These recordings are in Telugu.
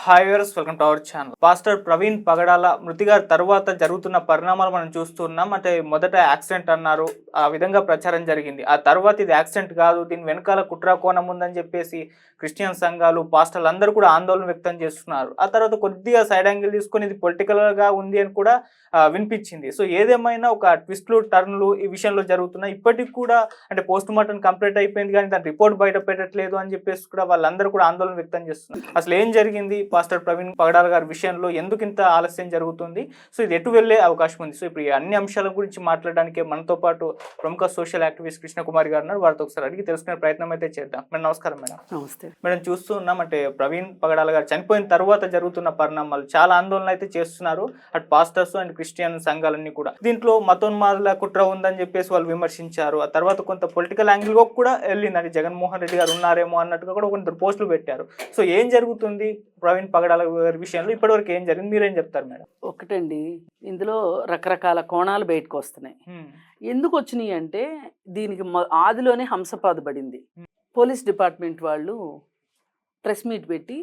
Hi viewers, welcome to our channel. Pastor Praveen Pagadala మృతి గారి తర్వాత జరుగుతున్న పరిణామాలు మనం చూస్తున్నాం. అంటే మొదట యాక్సిడెంట్ అన్నారు, ఆ విధంగా ప్రచారం జరిగింది. ఆ తర్వాత ఇది యాక్సిడెంట్ కాదు, దీని వెనకాల కుట్ర కోణం ఉందని చెప్పేసి క్రిస్టియన్ సంఘాలు, పాస్టర్లు అందరూ కూడా ఆందోళన వ్యక్తం చేస్తున్నారు. ఆ తర్వాత కొద్దిగా సైడ్ యాంగిల్ తీసుకొని ఇది పొలిటికల్గా ఉంది అని కూడా వినిపించింది. సో ఏదేమైనా ఒక ట్విస్ట్లు టర్న్లు ఈ విషయంలో జరుగుతున్నాయి. ఇప్పటికి కూడా అంటే పోస్ట్ మార్టం కంప్లీట్ అయిపోయింది, కానీ దాని రిపోర్ట్ బయట పెట్టట్లేదు అని చెప్పేసి కూడా వాళ్ళందరూ కూడా ఆందోళన వ్యక్తం చేస్తున్నారు. అసలు ఏం జరిగింది పాస్టర్ ప్రవీణ్ పగడాల గారి విషయంలో, ఎందుకు ఇంత ఆలస్యం జరుగుతుంది, సో ఇది ఎటు వెళ్ళే అవకాశం ఉంది? సో ఇప్పుడు ఈ అన్ని అంశాల గురించి మాట్లాడడానికి మనతో పాటు ప్రముఖ సోషల్ యాక్టివిస్ట్ కృష్ణకుమారి గారు ఉన్నారు. వారితో ఒకసారి అడిగి తెలుసుకునే ప్రయత్నం అయితే చేద్దాం. మేడం నమస్కారం. మేడం నమస్తే. మేడం చూస్తున్నాం, అంటే ప్రవీణ్ పగడాల గారు చనిపోయిన తర్వాత జరుగుతున్న పరిణామాలు చాలా ఆందోళన అయితే చేస్తున్నారు అటు పాస్టర్స్ అండ్ క్రిస్టియన్ సంఘాలన్నీ కూడా. దీంట్లో మతోన్మాదుల కుట్ర ఉందని చెప్పేసి వాళ్ళు విమర్శించారు. ఆ తర్వాత కొంత పొలిటికల్ యాంగిల్ కూడా వెళ్ళిందని, జగన్మోహన్ రెడ్డి గారు ఉన్నారేమో అన్నట్టుగా కూడా కొందరు పోస్టులు పెట్టారు. సో ఏం జరుగుతుంది ప్రవీణ్ పగడాల గారి విషయంలో, ఇప్పటివరకు ఏం జరిగింది, మీరేం చెప్తారు మేడం? ఒకటండి, ఇందులో రకరకాల కోణాలు బయటకు వస్తున్నాయి. ఎందుకు వచ్చినాయి అంటే దీనికి ఆదిలోనే హంసపాదు పడింది. పోలీస్ డిపార్ట్మెంట్ వాళ్ళు ప్రెస్ మీట్ పెట్టి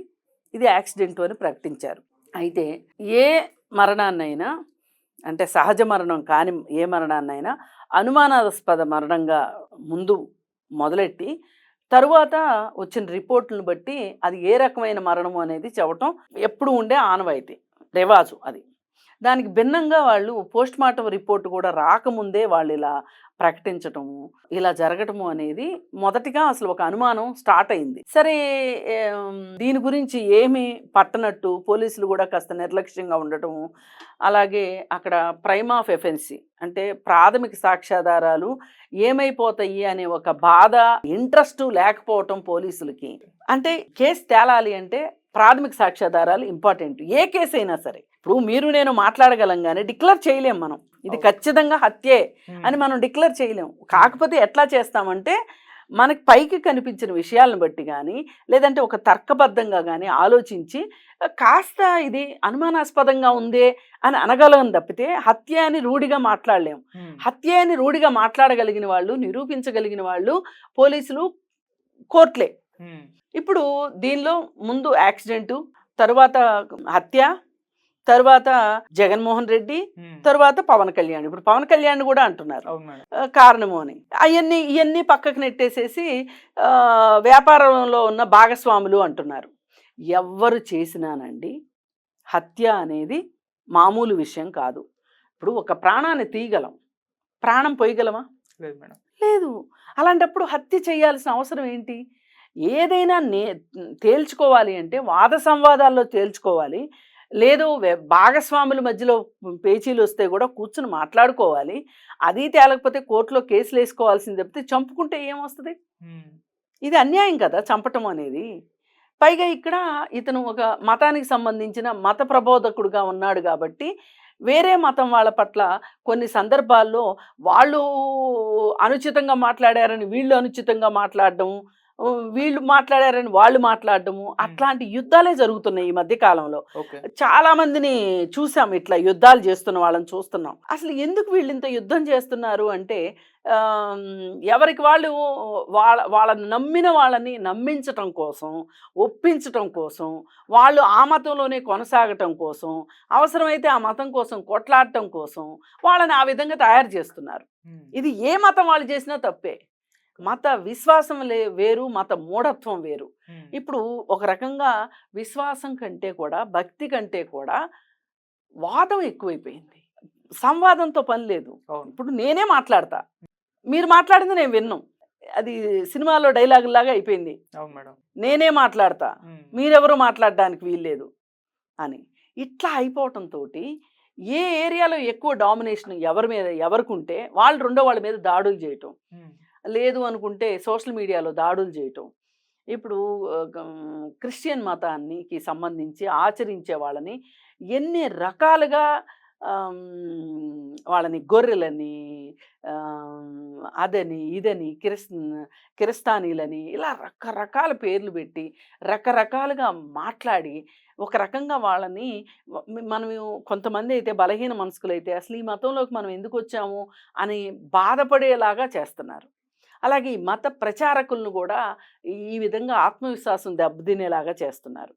ఇది యాక్సిడెంట్ అని ప్రకటించారు. అయితే ఏ మరణాన్నైనా, అంటే సహజ మరణం కాని ఏ మరణాన్నైనా అనుమానాస్పద మరణంగా ముందు మొదలెట్టి తరువాత వచ్చిన రిపోర్టులను బట్టి అది ఏ రకమైన మరణము అనేది చెప్పటం ఎప్పుడు ఉండే ఆనవాయితీ, రివాజు అది. దానికి భిన్నంగా వాళ్ళు పోస్ట్ మార్టం రిపోర్ట్ కూడా రాకముందే వాళ్ళు ఇలా ప్రకటించటము, ఇలా జరగటము అనేది మొదటిగా అసలు ఒక అనుమానం స్టార్ట్ అయింది. సరే, దీని గురించి ఏమీ పట్టనట్టు పోలీసులు కూడా కాస్త నిర్లక్ష్యంగా ఉండటము, అలాగే అక్కడ ప్రైమ్ ఆఫ్ ఎఫెన్సీ అంటే ప్రాథమిక సాక్ష్యాధారాలు ఏమైపోతాయి అనే ఒక బాధ, ఇంట్రెస్ట్ లేకపోవటం పోలీసులకి. అంటే కేసు తేలాలి అంటే ప్రాథమిక సాక్ష్యాధారాలు ఇంపార్టెంట్, ఏ కేసు అయినా సరే. ఇప్పుడు మీరు నేను మాట్లాడగలం కానీ డిక్లేర్ చేయలేం మనం, ఇది ఖచ్చితంగా హత్యే అని మనం డిక్లేర్ చేయలేం. కాకపోతే ఎట్లా చేస్తామంటే మనకి పైకి కనిపించిన విషయాలను బట్టి కానీ, లేదంటే ఒక తర్కబద్ధంగా కానీ ఆలోచించి కాస్త ఇది అనుమానాస్పదంగా ఉందే అని అనగలం తప్పితే హత్య అని రూఢిగా మాట్లాడలేం. హత్య అని రూఢిగా మాట్లాడగలిగిన వాళ్ళు, నిరూపించగలిగిన వాళ్ళు పోలీసులు, కోర్టులే. ఇప్పుడు దీనిలో ముందు యాక్సిడెంటు, తరువాత హత్య, తరువాత జగన్మోహన్ రెడ్డి, తరువాత పవన్ కళ్యాణ్. ఇప్పుడు పవన్ కళ్యాణ్ కూడా అంటున్నారు కారణము అని. ఇవన్నీ పక్కకు నెట్టేసేసి వ్యాపారంలో ఉన్న భాగస్వాములు అంటున్నారు. ఎవ్వరు చేసినానండి, హత్య అనేది మామూలు విషయం కాదు. ఇప్పుడు ఒక ప్రాణాన్ని తీయగలం, ప్రాణం పోయగలమా? లేదు మేడం, లేదు. అలాంటప్పుడు హత్య చేయాల్సిన అవసరం ఏంటి? ఏదైనా తేల్చుకోవాలి అంటే వాద సంవాదాల్లో తేల్చుకోవాలి, లేదు భాగస్వాముల మధ్యలో పేచీలు వస్తే కూడా కూర్చుని మాట్లాడుకోవాలి. అది తేలకపోతే కోర్టులో కేసులు వేసుకోవాల్సింది తప్పితే చంపుకుంటే ఏమొస్తుంది? ఇది అన్యాయం కదా చంపటం అనేది. పైగా ఇక్కడ ఇతను ఒక మతానికి సంబంధించిన మత ప్రబోధకుడుగా ఉన్నాడు కాబట్టి వేరే మతం వాళ్ళ పట్ల కొన్ని సందర్భాల్లో వాళ్ళు అనుచితంగా మాట్లాడారని వీళ్ళు అనుచితంగా మాట్లాడడం, వీళ్ళు మాట్లాడారని వాళ్ళు మాట్లాడడము, అట్లాంటి యుద్ధాలే జరుగుతున్నాయి ఈ మధ్య కాలంలో. చాలా మందిని చూసాం, ఇట్లా యుద్ధాలు చేస్తున్న వాళ్ళని చూస్తున్నాం. అసలు ఎందుకు వీళ్ళు ఇంత యుద్ధం చేస్తున్నారు అంటే ఎవరికి వాళ్ళు వాళ్ళని నమ్మిన వాళ్ళని నమ్మించటం కోసం, ఒప్పించటం కోసం, వాళ్ళు ఆ మతంలోనే కొనసాగటం కోసం, అవసరమైతే ఆ మతం కోసం కొట్లాడటం కోసం వాళ్ళని ఆ విధంగా తయారు చేస్తున్నారు. ఇది ఏ మతం వాళ్ళు చేసినా తప్పే. మత విశ్వాసం వేరు, మత మూఢత్వం వేరు. ఇప్పుడు ఒక రకంగా విశ్వాసం కంటే కూడా, భక్తి కంటే కూడా వాదం ఎక్కువైపోయింది. సంవాదంతో పని లేదు. ఇప్పుడు నేనే మాట్లాడతా, మీరు మాట్లాడింది నేను విన్నాం, అది సినిమాలో డైలాగ్ లాగా అయిపోయింది. నేనే మాట్లాడతా, మీరెవరు మాట్లాడడానికి వీల్లేదు అని ఇట్లా అయిపోవటంతో ఏ ఏరియాలో ఎక్కువ డామినేషన్ ఎవరి మీద ఎవరికుంటే వాళ్ళు రెండో వాళ్ళ మీద దాడులు చేయటం, లేదు అనుకుంటే సోషల్ మీడియాలో దాడులు చేయటం. ఇప్పుడు క్రిస్టియన్ మతానికి సంబంధించి ఆచరించే వాళ్ళని ఎన్ని రకాలుగా వాళ్ళని గొర్రెలని, అదని ఇదని, కిరిస్తానీలని, ఇలా రకరకాల పేర్లు పెట్టి రకరకాలుగా మాట్లాడి ఒక రకంగా వాళ్ళని, మనం కొంతమంది అయితే బలహీన మనస్కులైతే అసలు ఈ మతంలోకి మనం ఎందుకు వచ్చాము అని బాధపడేలాగా చేస్తున్నారు. అలాగే ఈ మత ప్రచారకులను కూడా ఈ విధంగా ఆత్మవిశ్వాసం దెబ్బతినేలాగా చేస్తున్నారు.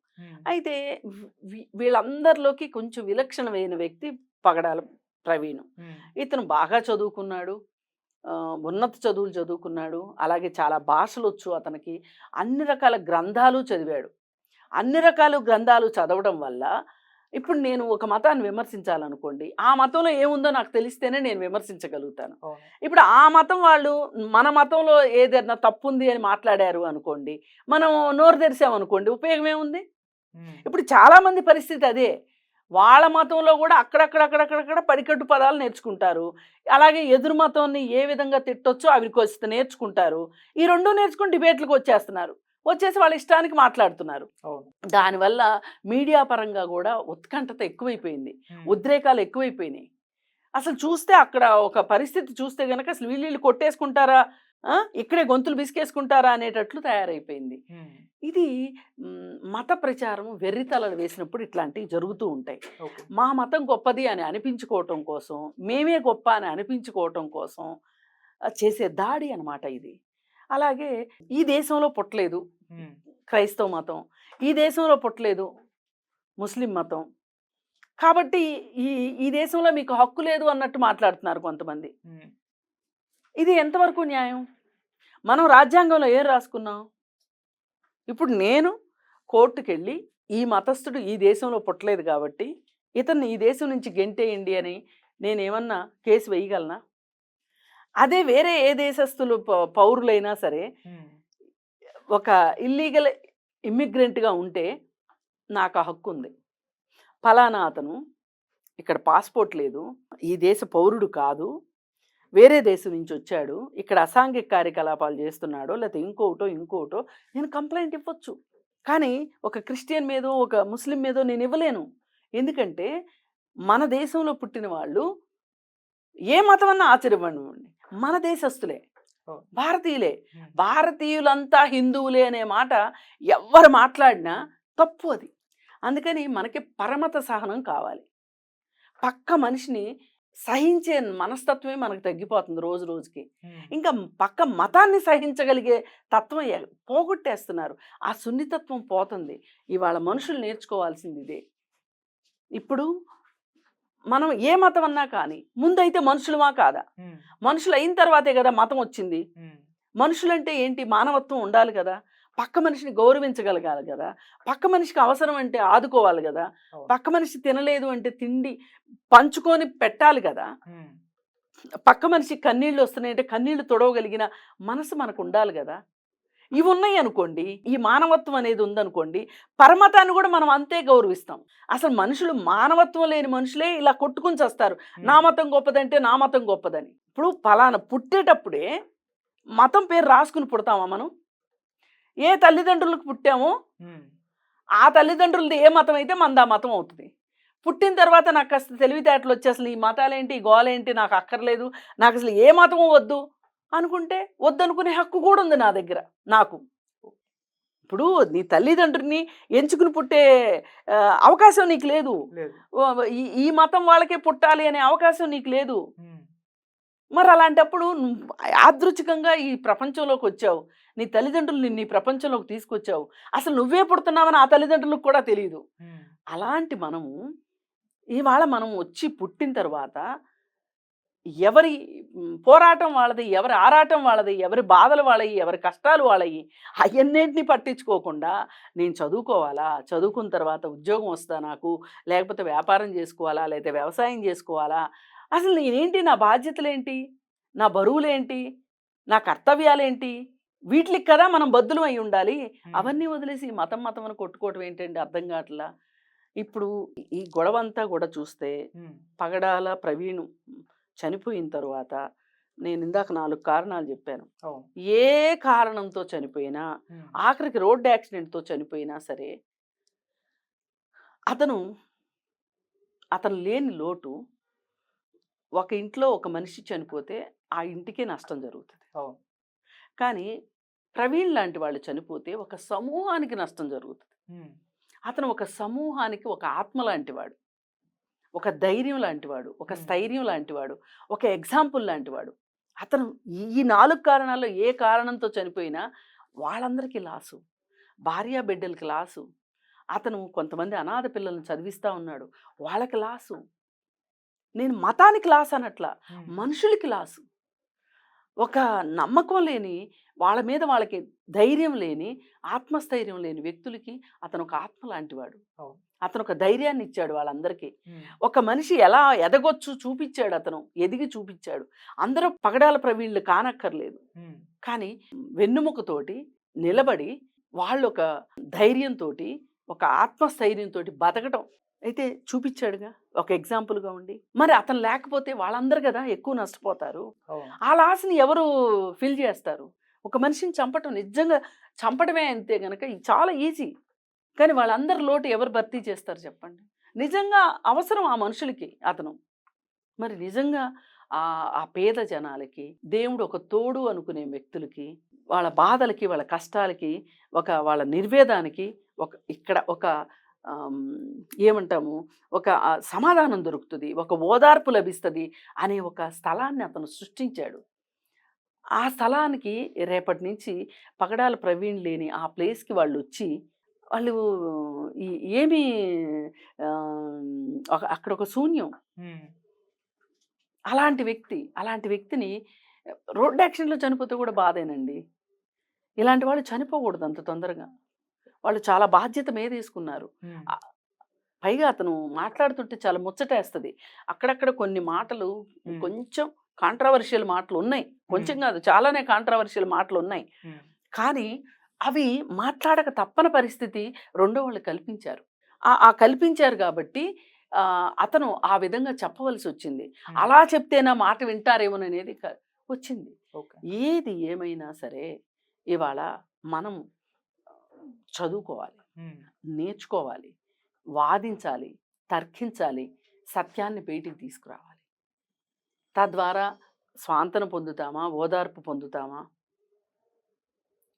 అయితే వీళ్ళందరిలోకి కొంచెం విలక్షణమైన వ్యక్తి పగడాల ప్రవీణ్. ఇతను బాగా చదువుకున్నాడు, ఉన్నత చదువులు చదువుకున్నాడు, అలాగే చాలా భాషలు వచ్చు అతనికి, అన్ని రకాల గ్రంథాలు చదివాడు. అన్ని రకాల గ్రంథాలు చదవడం వల్ల ఇప్పుడు నేను ఒక మతాన్ని విమర్శించాలనుకోండి, ఆ మతంలో ఏముందో నాకు తెలిస్తేనే నేను విమర్శించగలుగుతాను. ఇప్పుడు ఆ మతం వాళ్ళు మన మతంలో ఏదైనా తప్పు ఉంది అని మాట్లాడారు అనుకోండి, మనం నోరు తెరిసామనుకోండి, ఉపయోగం ఏముంది? ఇప్పుడు చాలామంది పరిస్థితి అదే. వాళ్ళ మతంలో కూడా అక్కడక్కడక్కడక్కడక్కడ పడికట్టు పదాలు నేర్చుకుంటారు. అలాగే ఎదురు మతాన్ని ఏ విధంగా తిట్టొచ్చో అవి నేర్చుకుంటారు. ఈ రెండు నేర్చుకుని డిబేట్లకు వచ్చేస్తున్నారు. వచ్చేసి వాళ్ళ ఇష్టానికి మాట్లాడుతున్నారు. దానివల్ల మీడియా పరంగా కూడా ఉత్కంఠత ఎక్కువైపోయింది, ఉద్రేకాలు ఎక్కువైపోయినాయి. అసలు చూస్తే అక్కడ ఒక పరిస్థితి చూస్తే గనక అసలు వీళ్ళు కొట్టేసుకుంటారా, ఇక్కడే గొంతులు బిసికేసుకుంటారా అనేటట్లు తయారైపోయింది. ఇది మత ప్రచారం వెర్రితలలు వేసినప్పుడు ఇట్లాంటివి జరుగుతూ ఉంటాయి. మా మతం గొప్పది అని అనిపించుకోవటం కోసం, మేమే గొప్ప అని అనిపించుకోవటం కోసం చేసే దాడి అన్నమాట ఇది. అలాగే ఈ దేశంలో పుట్టలేదు క్రైస్తవ మతం, ఈ దేశంలో పుట్టలేదు ముస్లిం మతం, కాబట్టి ఈ దేశంలో మీకు హక్కు లేదు అన్నట్టు మాట్లాడుతున్నారు కొంతమంది. ఇది ఎంతవరకు న్యాయం? మనం రాజ్యాంగంలో ఏం రాసుకున్నాం? ఇప్పుడు నేను కోర్టుకెళ్ళి ఈ మతస్థుడు ఈ దేశంలో పుట్టలేదు కాబట్టి ఇతన్ని ఈ దేశం నుంచి గెంటేయండి అని నేనేమన్నా కేసు వేయగలనా? అదే వేరే ఏ దేశస్తులు పౌరులైనా సరే ఒక ఇల్లీగల్ ఇమ్మిగ్రెంట్గా ఉంటే నాకు ఆ హక్కు ఉంది. ఫలానా అతను ఇక్కడ పాస్పోర్ట్ లేదు, ఈ దేశ పౌరుడు కాదు, వేరే దేశం నుంచి వచ్చాడు, ఇక్కడ అసాంఘిక కార్యకలాపాలు చేస్తున్నాడో లేకపోతే ఇంకోటో నేను కంప్లైంట్ ఇవ్వచ్చు. కానీ ఒక క్రిస్టియన్ మీదో ఒక ముస్లిం మీదో నేను ఇవ్వలేను. ఎందుకంటే మన దేశంలో పుట్టిన వాళ్ళు ఏ మతం అన్నా ఆచరివ్వండి, మన దేశస్తులే, భారతీయులే. భారతీయులంతా హిందువులే అనే మాట ఎవరు మాట్లాడినా తప్పు అది. అందుకని మనకి పరమత సహనం కావాలి. పక్క మనిషిని సహించే మనస్తత్వమే మనకు తగ్గిపోతుంది రోజు రోజుకి. ఇంకా పక్క మతాన్ని సహించగలిగే తత్వం పోగొట్టేస్తున్నారు. ఆ సున్నితత్వం పోతుంది. ఇవాళ మనుషులు నేర్చుకోవాల్సింది ఇదే. ఇప్పుడు మనం ఏ మతం అన్నా కానీ ముందైతే మనుషులమా కాదా? మనుషులు అయిన తర్వాతే కదా మతం వచ్చింది. మనుషులంటే ఏంటి? మానవత్వం ఉండాలి కదా, పక్క మనిషిని గౌరవించగలగాలి కదా, పక్క మనిషికి అవసరం అంటే ఆదుకోవాలి కదా, పక్క మనిషి తినలేదు అంటే తిండి పంచుకొని పెట్టాలి కదా, పక్క మనిషికి కన్నీళ్ళు వస్తున్నాయంటే కన్నీళ్లు తొడవగలిగిన మనసు మనకు ఉండాలి కదా. ఇవి ఉన్నాయి అనుకోండి, ఈ మానవత్వం అనేది ఉందనుకోండి, పరమతాన్ని కూడా మనం అంతే గౌరవిస్తాం. అసలు మనుషులు మానవత్వం లేని మనుషులే ఇలా కొట్టుకుని చేస్తారు. నా మతం గొప్పదంటే నా మతం గొప్పదని. ఇప్పుడు ఫలానా పుట్టేటప్పుడే మతం పేరు రాసుకుని పుడతామా మనం? ఏ తల్లిదండ్రులకు పుట్టామో ఆ తల్లిదండ్రులది ఏ మతం అయితే మనది ఆ మతం అవుతుంది. పుట్టిన తర్వాత నాకు కాస్త తెలివితేటలు వచ్చి అసలు ఈ మతాలేంటి, ఈ గోలేంటి, నాకు అక్కర్లేదు, నాకు అసలు ఏ మతము వద్దు అనుకుంటే వద్దనుకునే హక్కు కూడా ఉంది నా దగ్గర. నాకు ఇప్పుడు నీ తల్లిదండ్రుని ఎంచుకుని పుట్టే అవకాశం నీకు లేదు. ఈ మతం వాళ్ళకే పుట్టాలి అనే అవకాశం నీకు లేదు. మరి అలాంటప్పుడు యాదృచ్ఛికంగా ఈ ప్రపంచంలోకి వచ్చావు, నీ తల్లిదండ్రులు నిన్ను ఈ ప్రపంచంలోకి తీసుకొచ్చావు, అసలు నువ్వే పుడుతున్నావని ఆ తల్లిదండ్రులకు కూడా తెలియదు. అలాంటి మనము ఇవాళ మనం వచ్చి పుట్టిన తర్వాత ఎవరి పోరాటం వాళ్ళది, ఎవరి ఆరాటం వాళ్ళది, ఎవరి బాధలు వాళ్ళవి, ఎవరి కష్టాలు వాళ్ళవి, అవన్నింటినీ పట్టించుకోకుండా నేను చదువుకోవాలా, చదువుకున్న తర్వాత ఉద్యోగం వస్తుందా నాకు, లేకపోతే వ్యాపారం చేసుకోవాలా, లేకపోతే వ్యవసాయం చేసుకోవాలా, అసలు నేనేంటి, నా బాధ్యతలేంటి, నా బరువులేంటి, నా కర్తవ్యాలేంటి, వీటికి కదా మనం బద్దులం అయి ఉండాలి. అవన్నీ వదిలేసి మతం అని కొట్టుకోవటం ఏంటండి అర్థం కావట్లా. ఇప్పుడు ఈ గొడవంతా కూడా చూస్తే పగడాల ప్రవీణ్ చనిపోయిన తర్వాత నేను ఇందాక 4 కారణాలు చెప్పాను. ఏ కారణంతో చనిపోయినా, ఆఖరికి రోడ్డు యాక్సిడెంట్తో చనిపోయినా సరే అతను లేని లోటు, ఒక ఇంట్లో ఒక మనిషి చనిపోతే ఆ ఇంటికే నష్టం జరుగుతుంది. కానీ ప్రవీణ్ లాంటి వాళ్ళు చనిపోతే ఒక సమూహానికి నష్టం జరుగుతుంది. అతను ఒక సమూహానికి ఒక ఆత్మ లాంటివాడు, ఒక ధైర్యం లాంటివాడు, ఒక స్థైర్యం లాంటివాడు, ఒక ఎగ్జాంపుల్ లాంటివాడు. అతను ఈ 4 కారణాల్లో ఏ కారణంతో చనిపోయినా వాళ్ళందరికీ లాసు. భార్య బిడ్డలకి లాసు. అతను కొంతమంది అనాథ పిల్లల్ని చదివిస్తా ఉన్నాడు. వాళ్ళకి లాసు. నేను మతానికి లాస్ అనట్లా. మనుషులకి లాసు. ఒక నమ్మకం లేని, వాళ్ళ మీద వాళ్ళకి ధైర్యం లేని, ఆత్మస్థైర్యం లేని వ్యక్తులకి అతను ఒక ఆత్మ లాంటివాడు. అవును. అతను ఒక ధైర్యాన్ని ఇచ్చాడు వాళ్ళందరికీ. ఒక మనిషి ఎలా ఎదగొచ్చు చూపించాడు అతను. ఎదిగి చూపించాడు. అందరూ పగడాల ప్రవీణులు కానక్కర్లేదు. కానీ వెన్నుముకతోటి నిలబడి వాళ్ళొక ధైర్యంతోటి, ఒక ఆత్మస్థైర్యంతోటి బతకటం అయితే చూపించాడుగా. ఒక ఎగ్జాంపుల్‌గా ఉండి. మరి అతను లేకపోతే వాళ్ళందరూ గదా ఎక్కువ నష్టపోతారు. ఆ లాస్‌ని ఎవరు ఫిల్ చేస్తారు? ఒక మనిషిని చంపటం నిజంగా చంపడమే అంతే గనక చాలా ఈజీ. కానీ వాళ్ళందరి లోటు ఎవరు భర్తీ చేస్తారు చెప్పండి? నిజంగా అవసరం ఆ మనుషులకి అతను. మరి నిజంగా ఆ పేద జనాలకి, దేవుడు ఒక తోడు అనుకునే వ్యక్తులకి, వాళ్ళ బాధలకి, వాళ్ళ కష్టాలకి, వాళ్ళ నిర్వేదానికి ఇక్కడ ఒక ఏమంటాము, ఒక సమాధానం దొరుకుతుంది, ఒక ఓదార్పు లభిస్తుంది అనే ఒక స్థలాన్ని అతను సృష్టించాడు. ఆ స్థలానికి రేపటి నుంచి పగడాల ప్రవీణ్ లేని ఆ ప్లేస్‌కి వాళ్ళొచ్చి, వాళ్ళు ఏమీ అక్కడ ఒక శూన్యం. అలాంటి వ్యక్తిని రోడ్ యాక్సిడెంట్‌లో చనిపోతే కూడా బాధేనండి. ఇలాంటి వాళ్ళు చనిపోకూడదు అంత తొందరగా. వాళ్ళు చాలా బాధ్యత మీదేసుకున్నారు. పైగా అతను మాట్లాడుతుంటే చాలా ముచ్చటేస్తది. అక్కడక్కడ కొన్ని మాటలు కొంచెం కాంట్రోవర్షియల్ మాటలున్నాయి. కొంచెం కాదు, చాలానే కాంట్రోవర్షియల్ మాటలున్నాయి. కానీ అవి మాట్లాడక తప్పని పరిస్థితి రెండో వాళ్ళు కల్పించారు. కల్పించారు కాబట్టి అతను ఆ విధంగా చెప్పవలసొచ్చింది. అలా చెప్తేనా మాట వింటారేమోననేది వచ్చింది. ఏది ఏమైనా సరే ఇవాళ మనం చదువుకోవాలి, నేర్చుకోవాలి, వాదించాలి, తర్కించాలి, సత్యాన్ని బయటికి తీసుకురావాలి. తద్వారా స్వాంతన పొందుతామా, ఓదార్పు పొందుతామా,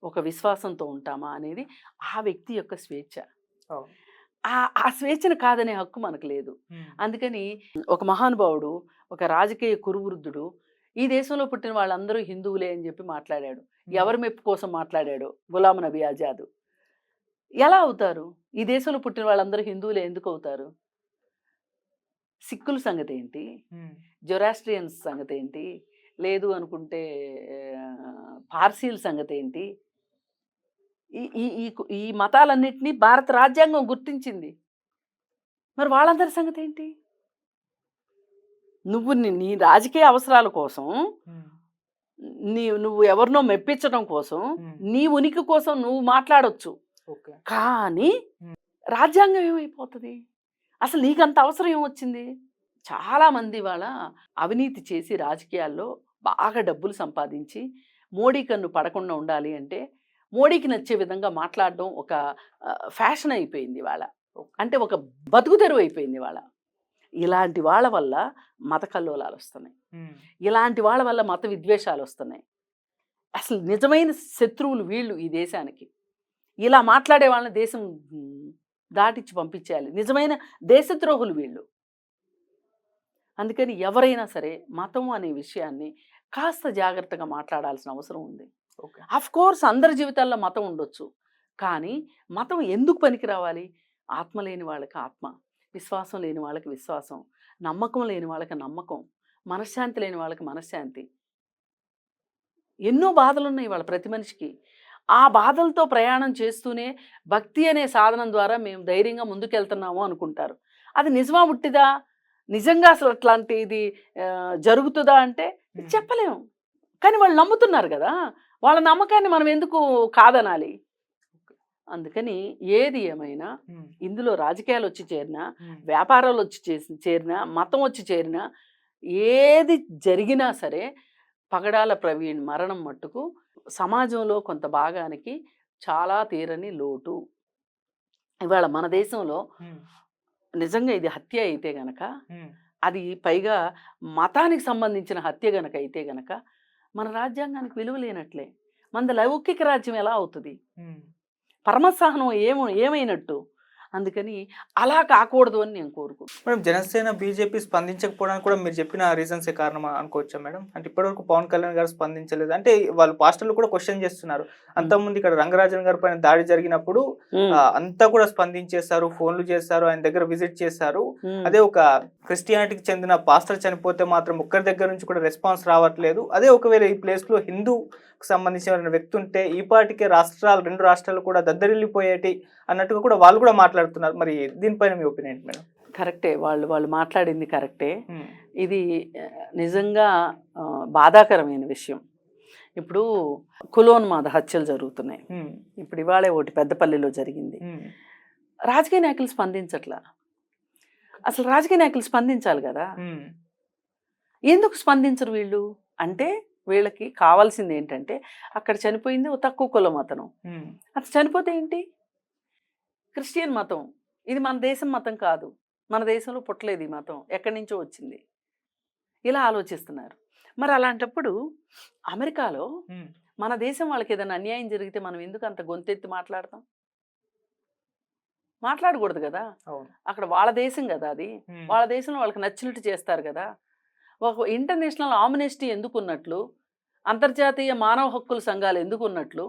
ఒక విశ్వాసంతో ఉంటామా అనేది ఆ వ్యక్తి యొక్క స్వేచ్ఛ. ఆ స్వేచ్ఛను కాదనే హక్కు మనకు లేదు. అందుకని ఒక మహానుభావుడు, ఒక రాజకీయ కురువృద్ధుడు ఈ దేశంలో పుట్టిన వాళ్ళందరూ హిందువులే అని చెప్పి మాట్లాడాడు. ఎవరి మెప్పు కోసం మాట్లాడాడు? గులాం నబీ ఆజాద్. ఎలా అవుతారు? ఈ దేశంలో పుట్టిన వాళ్ళందరూ హిందువులే ఎందుకు అవుతారు? సిక్కుల సంగతి ఏంటి? జొరాస్ట్రియన్స్ సంగతి ఏంటి? లేదు అనుకుంటే పార్సీల సంగతి ఏంటి? ఈ మతాలన్నిటినీ భారత రాజ్యాంగం గుర్తించింది. మరి వాళ్ళందరి సంగతి ఏంటి? నువ్వు నీ రాజకీయ అవసరాల కోసం, నువ్వు ఎవరినో మెప్పించడం కోసం, నీ ఉనికి కోసం నువ్వు మాట్లాడొచ్చు. కానీ రాజ్యాంగం ఏమైపోతుంది? అసలు నీకంత అవసరం ఏమొచ్చింది? చాలామంది వాళ్ళ అవినీతి చేసి రాజకీయాల్లో బాగా డబ్బులు సంపాదించి మోడీ కన్ను పడకుండా ఉండాలి అంటే మోడీకి నచ్చే విధంగా మాట్లాడడం ఒక ఫ్యాషన్ అయిపోయింది వాళ్ళ. అంటే ఒక బతుకుదెరువు అయిపోయింది వాళ్ళ. ఇలాంటి వాళ్ళ వల్ల మత కల్లోలాలు వస్తున్నాయి. ఇలాంటి వాళ్ళ వల్ల మత విద్వేషాలు వస్తున్నాయి. అసలు నిజమైన శత్రువులు వీళ్ళు ఈ దేశానికి. ఇలా మాట్లాడే వాళ్ళని దేశం దాటించి పంపించేయాలి. నిజమైన దేశద్రోహులు వీళ్ళు. అందుకని ఎవరైనా సరే మతం అనే విషయాన్ని కాస్త జాగ్రత్తగా మాట్లాడాల్సిన అవసరం ఉంది. కోర్స్ అందరి జీవితాల్లో మతం ఉండొచ్చు. కానీ మతం ఎందుకు పనికి రావాలి? ఆత్మ లేని వాళ్ళకి ఆత్మ, విశ్వాసం లేని వాళ్ళకి విశ్వాసం, నమ్మకం లేని వాళ్ళకి నమ్మకం, మనశ్శాంతి లేని వాళ్ళకి మనశ్శాంతి. ఎన్నో బాధలున్నాయి వాళ్ళ ప్రతి మనిషికి. ఆ బాధలతో ప్రయాణం చేస్తూనే భక్తి అనే సాధనం ద్వారా మేము ధైర్యంగా ముందుకెళ్తున్నాము అనుకుంటారు. అది నిజమా ఉట్టిదా? నిజంగా అసలు అట్లాంటిది జరుగుతుందా అంటే చెప్పలేము. కానీ వాళ్ళు నమ్ముతున్నారు కదా, వాళ్ళ నమ్మకాన్ని మనం ఎందుకు కాదనాలి? అందుకని ఏది ఏమైనా ఇందులో రాజకీయాలు వచ్చి చేరినా, వ్యాపారాలు వచ్చి చేరినా, మతం వచ్చి చేరినా, ఏది జరిగినా సరే పగడాల ప్రవీణ్ మరణం మట్టుకు సమాజంలో కొంత భాగానికి చాలా తీరని లోటు. ఇవాళ మన దేశంలో నిజంగా ఇది హత్య అయితే గనక, అది పైగా మతానికి సంబంధించిన హత్య గనక అయితే గనక మన రాజ్యాంగానికి విలువ లేనట్లే. మనది లౌకిక రాజ్యం ఎలా అవుతుంది? పరమసహనం ఏమైనట్టు? అందుకని అలా కాకూడదు అని నేను కోరుకుంటున్నాను. మేడం జనసేన బీజేపీ స్పందించకపోవడానికి కూడా మీరు చెప్పిన రీజన్సే కారణం అనుకోవచ్చా మేడం? అంటే ఇప్పటివరకు పవన్ కళ్యాణ్ గారు స్పందించలేదు అంటే వాళ్ళు పాస్టర్లు కూడా క్వశ్చన్ చేస్తున్నారు. అంతకుముందు ఇక్కడ రంగరాజన్ గారి పైన దాడి జరిగినప్పుడు అంతా కూడా స్పందించేశారు, ఫోన్లు చేశారు, ఆయన దగ్గర విజిట్ చేశారు. అదే ఒక క్రిస్టియానిటీకి చెందిన పాస్టర్ చనిపోతే మాత్రం ఒక్కరి దగ్గర నుంచి కూడా రెస్పాన్స్ రావట్లేదు. అదే ఒకవేళ ఈ ప్లేస్ లో హిందూకి సంబంధించిన వ్యక్తి ఉంటే ఈ పాటికే రెండు రాష్ట్రాలు కూడా దద్దరిల్లిపోయేటి అన్నట్టుగా కూడా వాళ్ళు కూడా మాట్లాడుతున్నారు. మరి దీనిపైన మీ ఒపీనియన్ మేడం? కరెక్టే, వాళ్ళు మాట్లాడింది కరెక్టే. ఇది నిజంగా బాధాకరమైన విషయం. ఇప్పుడు కులోన్మాద హత్యలు జరుగుతున్నాయి. ఇప్పుడు ఇవాళే ఒకటి పెద్దపల్లిలో జరిగింది. రాజకీయ నాయకులు స్పందించట్లా. అసలు రాజకీయ నాయకులు స్పందించాలి కదా, ఎందుకు స్పందించరు వీళ్ళు? అంటే వీళ్ళకి కావాల్సింది ఏంటంటే అక్కడ చనిపోయింది ఓ తక్కువ కులం అతను, అతను చనిపోతే ఏంటి, క్రిస్టియన్ మతం, ఇది మన దేశం మతం కాదు, మన దేశంలో పుట్టలేదు ఈ మతం, ఎక్కడి నుంచో వచ్చింది, ఇలా ఆలోచిస్తున్నారు. మరి అలాంటప్పుడు అమెరికాలో మన దేశం వాళ్ళకి ఏదైనా అన్యాయం జరిగితే మనం ఎందుకు అంత గొంతెత్తి మాట్లాడతాం? మాట్లాడకూడదు కదా. అక్కడ వాళ్ళ దేశం కదా అది, వాళ్ళ దేశంలో వాళ్ళకి నచ్చినట్టు చేస్తారు కదా. ఒక ఇంటర్నేషనల్ ఆమ్నెస్టీ ఎందుకు ఉన్నట్లు, అంతర్జాతీయ మానవ హక్కుల సంఘాలు ఎందుకు ఉన్నట్లు,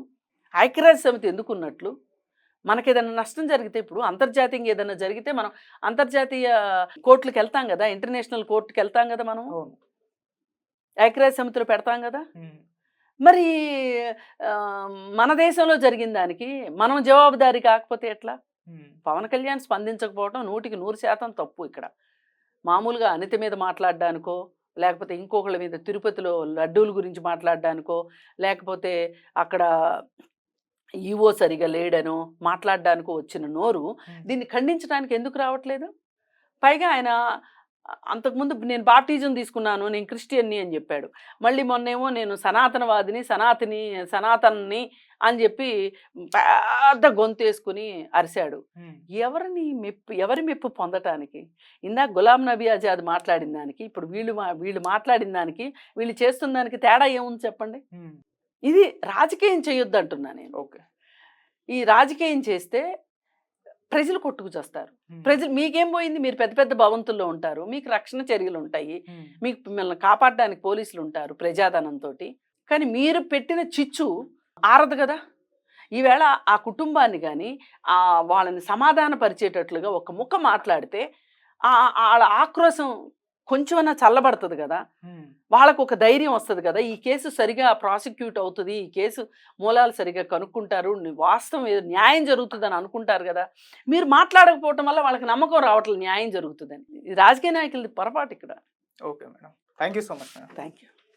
ఐక్యరాజ్య సమితి ఎందుకు ఉన్నట్లు, మనకి ఏదైనా నష్టం జరిగితే, ఇప్పుడు అంతర్జాతీయంగా ఏదైనా జరిగితే మనం అంతర్జాతీయ కోర్టులకు వెళ్తాం కదా, ఇంటర్నేషనల్ కోర్టుకి వెళ్తాం కదా, మనం ఐక్యరాజ్య సమితిలో పెడతాం కదా. మరి మన దేశంలో జరిగిన దానికి మనం జవాబుదారీ కాకపోతే ఎట్లా? పవన్ కళ్యాణ్ స్పందించకపోవడం 100% తప్పు. ఇక్కడ మామూలుగా అనిత మీద మాట్లాడడానికో, లేకపోతే ఇంకొకళ్ళ మీద తిరుపతిలో లడ్డూల గురించి మాట్లాడడానికో, లేకపోతే అక్కడ ఈవో సరిగా లేడనో మాట్లాడడానికో వచ్చిన నోరు దీన్ని ఖండించడానికి ఎందుకు రావట్లేదు? పైగా ఆయన అంతకుముందు నేను బాప్టిజం తీసుకున్నాను, నేను క్రిస్టియన్ని అని చెప్పాడు. మళ్ళీ మొన్నేమో నేను సనాతనవాదిని, సనాతన్ని అని చెప్పి పెద్ద గొంతేసుకుని అరిశాడు. ఎవరి మెప్పు పొందటానికి? ఇందాక గులాం నబీ ఆజాద్ మాట్లాడిన దానికి ఇప్పుడు వీళ్ళు మాట్లాడిన దానికి వీళ్ళు చేస్తున్న దానికి తేడా ఏముంది చెప్పండి? ఇది రాజకీయం చేయొద్దు అంటున్నా నేను. ఓకే, ఈ రాజకీయం చేస్తే ప్రజలు కొట్టుకు చేస్తారు. ప్రజలు మీకేం పోయింది? మీరు పెద్ద పెద్ద భవంతుల్లో ఉంటారు, మీకు రక్షణ చర్యలు ఉంటాయి, మీకు మిమ్మల్ని కాపాడడానికి పోలీసులు ఉంటారు ప్రజాధనంతో. కానీ మీరు పెట్టిన చిచ్చు ఆరదు కదా. ఈవేళ ఆ కుటుంబాన్ని కానీ వాళ్ళని సమాధానపరిచేటట్లుగా ఒక ముక్క మాట్లాడితే వాళ్ళ ఆక్రోశం కొంచెమన్నా చల్లబడుతుంది కదా, వాళ్ళకు ఒక ధైర్యం వస్తుంది కదా. ఈ కేసు సరిగా ప్రాసిక్యూట్ అవుతుంది, ఈ కేసు మూలాలు సరిగా కనుక్కుంటారు, వాస్తవం న్యాయం జరుగుతుందని అనుకుంటారు కదా. మీరు మాట్లాడకపోవటం వల్ల వాళ్ళకి నమ్మకం రావట్లేదు న్యాయం జరుగుతుందని. ఇది రాజకీయ నాయకులది పొరపాటు ఇక్కడ. Okay madam, thank you so much madam. Thank you.